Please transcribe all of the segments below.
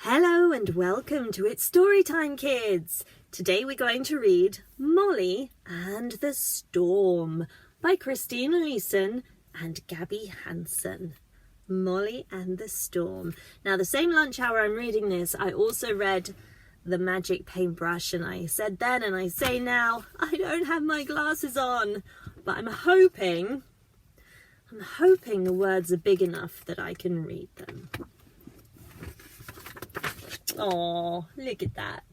Hello and welcome to It's Storytime, kids. Today we're going to read Molly and the Storm by Leeson and Gaby Hansen. Molly and the Storm. Now, the same lunch hour I'm reading this, I also read The Magic Paintbrush, and I said then and I say now, I don't have my glasses on, but I'm hoping the words are big enough that I can read them. Oh, look at that.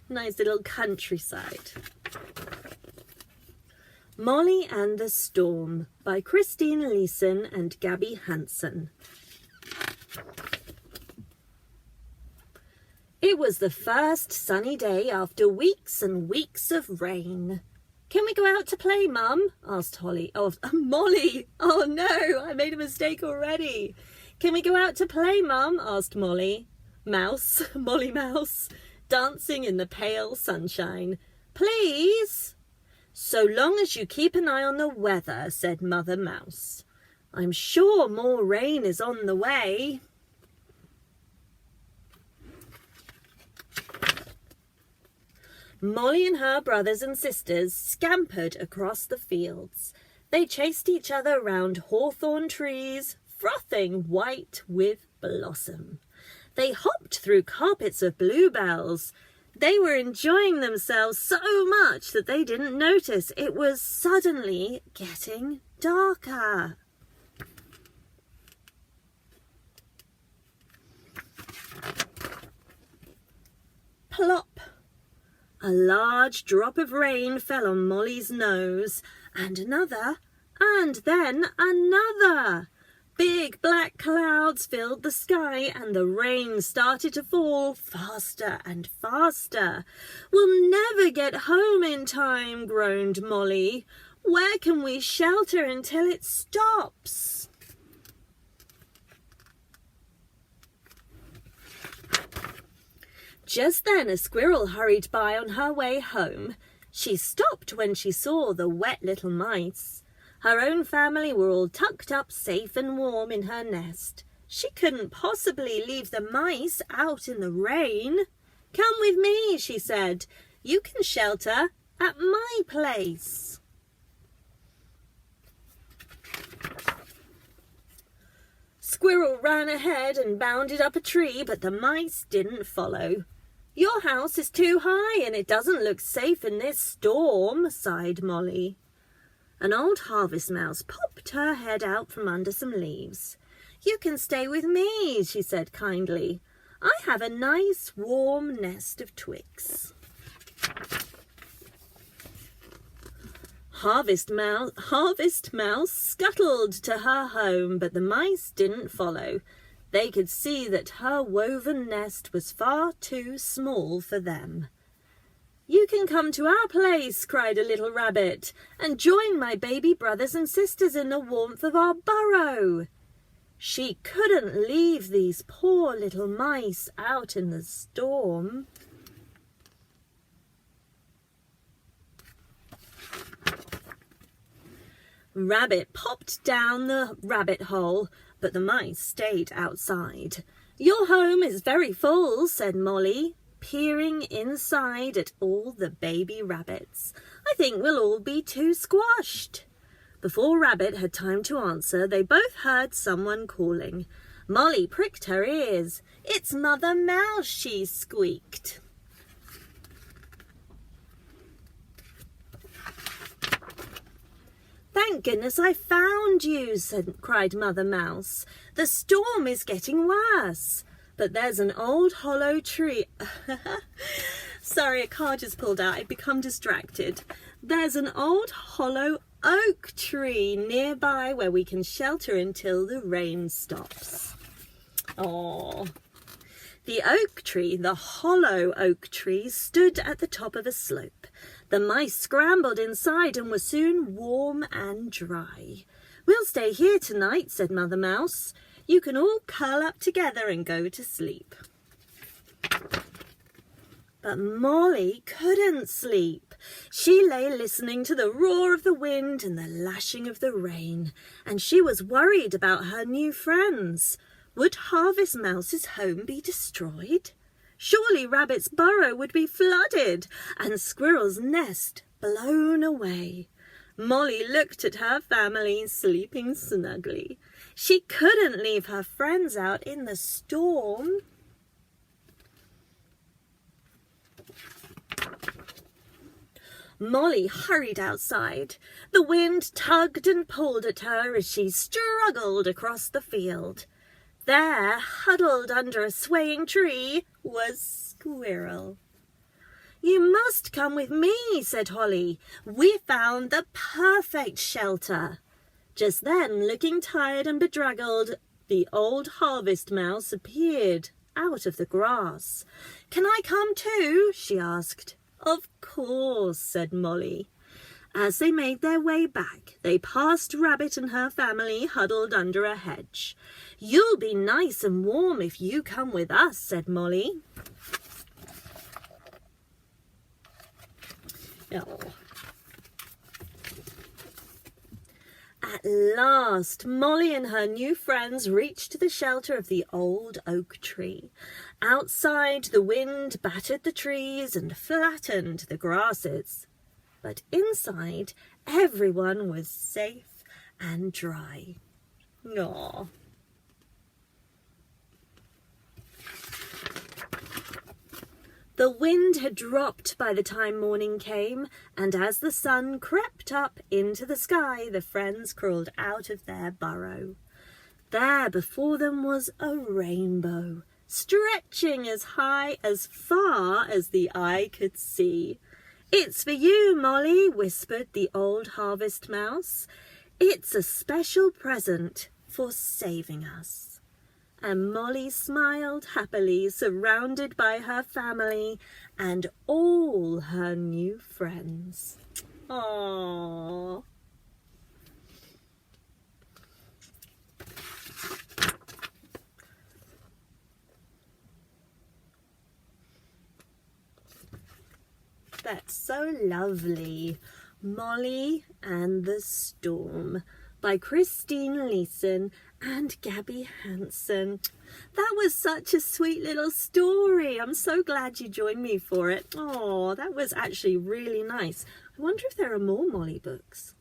Nice little countryside. Molly and the Storm by Leeson and Gaby Hansen. It was the first sunny day after weeks and weeks of rain. "Can we go out to play, Mum?" asked Molly. Oh no, I made a mistake already. "Can we go out to play, Mum?" asked Molly Mouse, dancing in the pale sunshine. "Please?" "So long as you keep an eye on the weather," said Mother Mouse. "I'm sure more rain is on the way." Molly and her brothers and sisters scampered across the fields. They chased each other round hawthorn trees, frothing white with blossom. They hopped through carpets of bluebells. They were enjoying themselves so much that they didn't notice it was suddenly getting darker. Plop! A large drop of rain fell on Molly's nose, and another, and then another. Big black clouds filled the sky and the rain started to fall faster and faster. "We'll never get home in time," groaned Molly. "Where can we shelter until it stops?" Just then a squirrel hurried by on her way home. She stopped when she saw the wet little mice. Her own family were all tucked up safe and warm in her nest. She couldn't possibly leave the mice out in the rain. "Come with me," she said. "You can shelter at my place." Squirrel ran ahead and bounded up a tree, but the mice didn't follow. "Your house is too high and it doesn't look safe in this storm," sighed Molly. An old harvest mouse popped her head out from under some leaves. "You can stay with me," she said kindly. "I have a nice warm nest of twigs." Harvest Mouse scuttled to her home, but the mice didn't follow. They could see that her woven nest was far too small for them. "You can come to our place," cried a little rabbit, "and join my baby brothers and sisters in the warmth of our burrow." She couldn't leave these poor little mice out in the storm. Rabbit popped down the rabbit hole, but the mice stayed outside. "Your home is very full," said Molly, peering inside at all the baby rabbits. "I think we'll all be too squashed." Before Rabbit had time to answer, they both heard someone calling. Molly pricked her ears. "It's Mother Mouse," she squeaked. "Thank goodness I found you," cried Mother Mouse. "The storm is getting worse. But there's an old hollow tree." Sorry, a car just pulled out. I'd become distracted. "There's an old hollow oak tree nearby where we can shelter until the rain stops." Oh. The hollow oak tree, stood at the top of a slope. The mice scrambled inside and were soon warm and dry. "We'll stay here tonight," said Mother Mouse. "You can all curl up together and go to sleep." But Molly couldn't sleep. She lay listening to the roar of the wind and the lashing of the rain, and she was worried about her new friends. Would Harvest Mouse's home be destroyed? Surely Rabbit's burrow would be flooded and Squirrel's nest blown away. Molly looked at her family sleeping snugly. She couldn't leave her friends out in the storm. Molly hurried outside. The wind tugged and pulled at her as she struggled across the field. There, huddled under a swaying tree, was Squirrel. "You must come with me," said Holly. "We found the perfect shelter." Just then, looking tired and bedraggled, the old Harvest Mouse appeared out of the grass. "Can I come too?" she asked. "Of course," said Molly. As they made their way back, they passed Rabbit and her family huddled under a hedge. "You'll be nice and warm if you come with us," said Molly. Oh. At last, Molly and her new friends reached the shelter of the old oak tree. Outside, the wind battered the trees and flattened the grasses. But inside, everyone was safe and dry. Aww. The wind had dropped by the time morning came, and as the sun crept up into the sky, the friends crawled out of their burrow. There before them was a rainbow, stretching as high as far as the eye could see. "It's for you, Molly," whispered the old Harvest Mouse. "It's a special present for saving us." And Molly smiled happily, surrounded by her family and all her new friends. Aww. That's so lovely. Molly and the Storm by Christine Leeson and Gaby Hansen. That was such a sweet little story. I'm so glad you joined me for it. Oh, that was actually really nice. I wonder if there are more Molly books.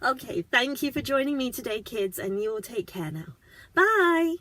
Okay, thank you for joining me today, kids, and you all take care now. Bye.